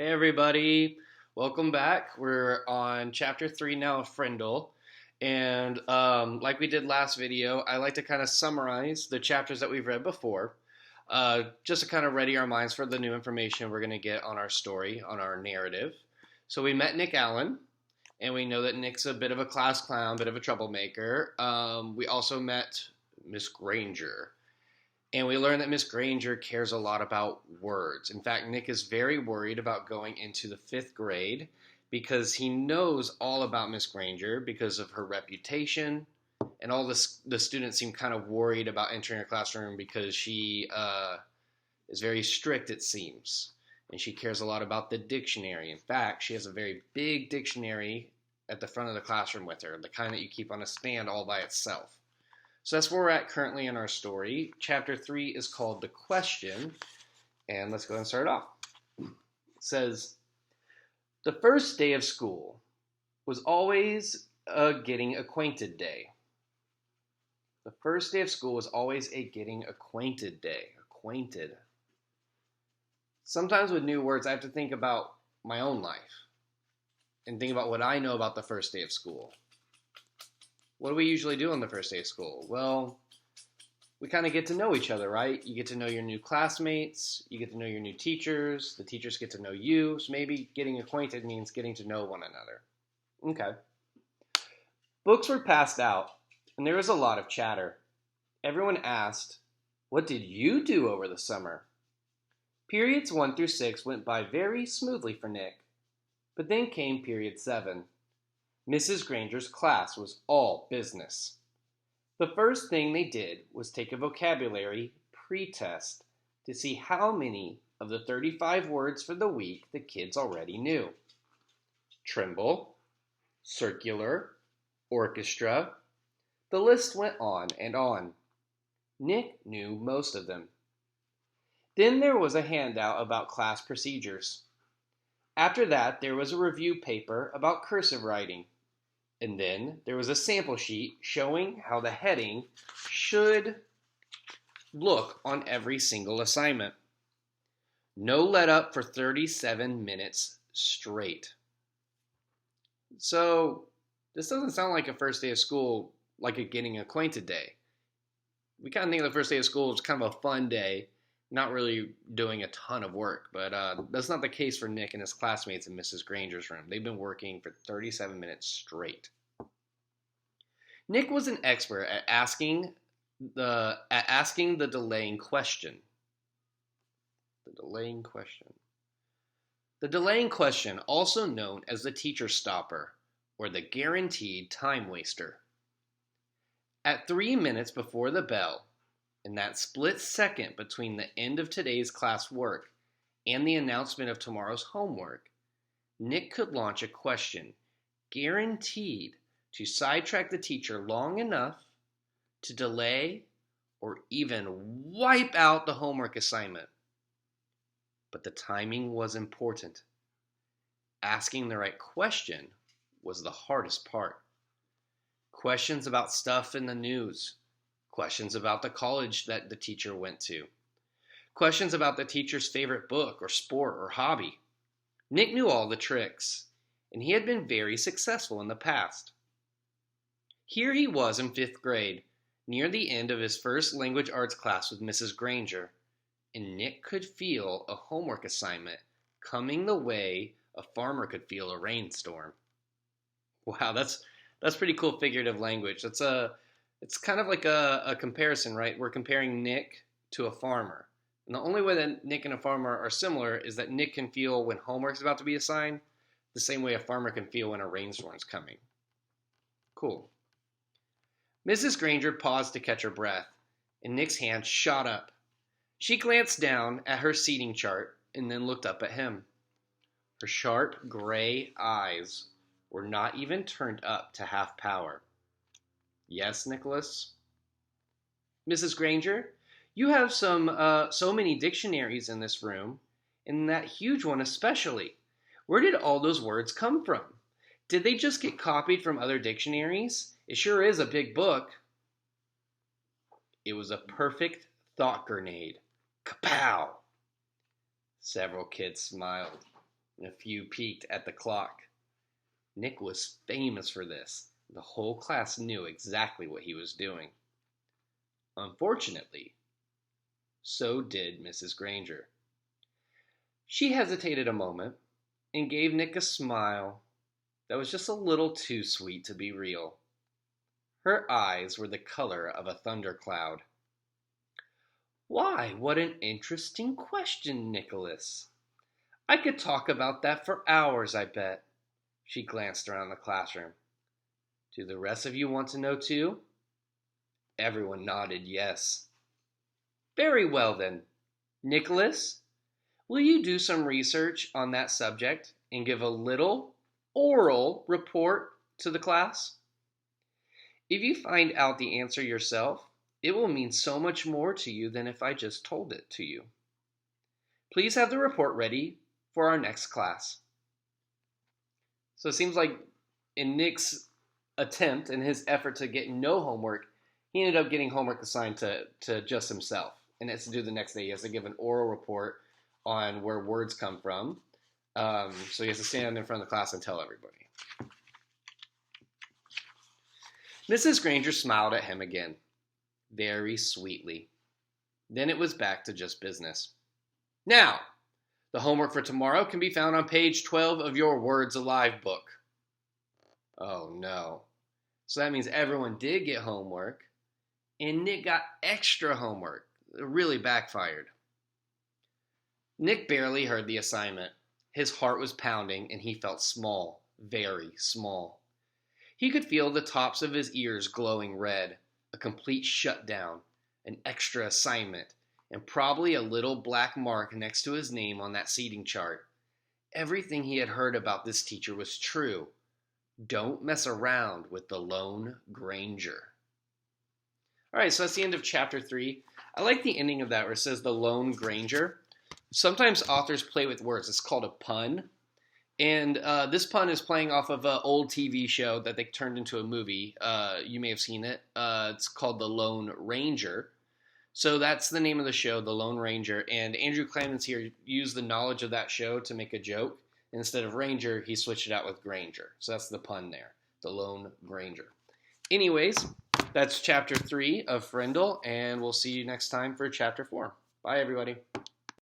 Hey everybody, welcome back. We're on chapter 3 now of Frindle. And like we did last video, I like to kind of summarize the chapters that we've read before, just to kind of ready our minds for the new information we're going to get on our story, on our narrative. So we met Nick Allen, and we know that Nick's a bit of a class clown, bit of a troublemaker. We also met Miss Granger. And we learn that Miss Granger cares a lot about words. In fact, Nick is very worried about going into the fifth grade because he knows all about Miss Granger because of her reputation. And all the students seem kind of worried about entering her classroom because she is very strict, it seems. And she cares a lot about the dictionary. In fact, she has a very big dictionary at the front of the classroom with her, the kind that you keep on a stand all by itself. So that's where we're at currently in our story. Chapter 3 is called The Question, and let's go ahead and start off. It says, the first day of school was always a getting acquainted day. The first day of school was always a getting acquainted day. Acquainted. Sometimes with new words, I have to think about my own life and think about what I know about the first day of school. What do we usually do on the first day of school? Well, we kind of get to know each other, right? You get to know your new classmates, you get to know your new teachers, the teachers get to know you, so maybe getting acquainted means getting to know one another. Okay. Books were passed out, and there was a lot of chatter. Everyone asked, what did you do over the summer? Periods 1 through 6 went by very smoothly for Nick, but then came period 7. Mrs. Granger's class was all business. The first thing they did was take a vocabulary pre-test to see how many of the 35 words for the week the kids already knew. Tremble, circular, orchestra. The list went on and on. Nick knew most of them. Then there was a handout about class procedures. After that, there was a review paper about cursive writing. And then there was a sample sheet showing how the heading should look on every single assignment. No let up for 37 minutes straight. So this doesn't sound like a first day of school, like a getting acquainted day. We kind of think of the first day of school as kind of a fun day, not really doing a ton of work. But that's not the case for Nick and his classmates in Mrs. Granger's room. They've been working for 37 minutes straight. Nick was an expert at asking the delaying question. The delaying question. The delaying question, also known as the teacher stopper or the guaranteed time waster. At 3 minutes before the bell, in that split second between the end of today's class work and the announcement of tomorrow's homework, Nick could launch a question guaranteed to sidetrack the teacher long enough to delay or even wipe out the homework assignment. But the timing was important. Asking the right question was the hardest part. Questions about stuff in the news. Questions about the college that the teacher went to. Questions about the teacher's favorite book or sport or hobby. Nick knew all the tricks, and he had been very successful in the past. Here he was in 5th grade, near the end of his first language arts class with Mrs. Granger, and Nick could feel a homework assignment coming the way a farmer could feel a rainstorm. Wow, that's pretty cool figurative language. It's kind of like a comparison, right? We're comparing Nick to a farmer. And the only way that Nick and a farmer are similar is that Nick can feel when homework's about to be assigned the same way a farmer can feel when a rainstorm's coming. Cool. Mrs. Granger paused to catch her breath, and Nick's hand shot up. She glanced down at her seating chart and then looked up at him. Her sharp gray eyes were not even turned up to half power. Yes, Nicholas? Mrs. Granger, you have so many dictionaries in this room, and that huge one especially. Where did all those words come from? Did they just get copied from other dictionaries? It sure is a big book. It was a perfect thought grenade. Kapow! Several kids smiled. and a few peeked at the clock. Nick was famous for this. The whole class knew exactly what he was doing. Unfortunately, so did Mrs. Granger. She hesitated a moment and gave Nick a smile that was just a little too sweet to be real. Her eyes were the color of a thundercloud. Why, what an interesting question, Nicholas. I could talk about that for hours, I bet. She glanced around the classroom. Do the rest of you want to know too? Everyone nodded yes. Very well then. Nicholas, will you do some research on that subject and give a little oral report to the class? If you find out the answer yourself, it will mean so much more to you than if I just told it to you. Please have the report ready for our next class. So it seems like in Nick's attempt and his effort to get no homework, he ended up getting homework assigned to just himself. And it's to do the next day. He has to give an oral report on where words come from. So he has to stand in front of the class and tell everybody. Mrs. Granger smiled at him again, very sweetly. Then it was back to just business. Now, the homework for tomorrow can be found on page 12 of your Words Alive book. Oh no. So that means everyone did get homework, and Nick got extra homework. It really backfired. Nick barely heard the assignment. His heart was pounding, and he felt small, very small. He could feel the tops of his ears glowing red, a complete shutdown, an extra assignment, and probably a little black mark next to his name on that seating chart. Everything he had heard about this teacher was true. Don't mess around with the Lone Granger. All right, so that's the end of chapter 3. I like the ending of that where it says the Lone Granger. Sometimes authors play with words. It's called a pun. And this pun is playing off of an old TV show that they turned into a movie. You may have seen it. It's called The Lone Ranger. So that's the name of the show, The Lone Ranger. And Andrew Clemens here used the knowledge of that show to make a joke. Instead of Ranger, he switched it out with Granger. So that's the pun there, The Lone Granger. Anyways, that's chapter 3 of Frindle, and we'll see you next time for chapter 4. Bye, everybody.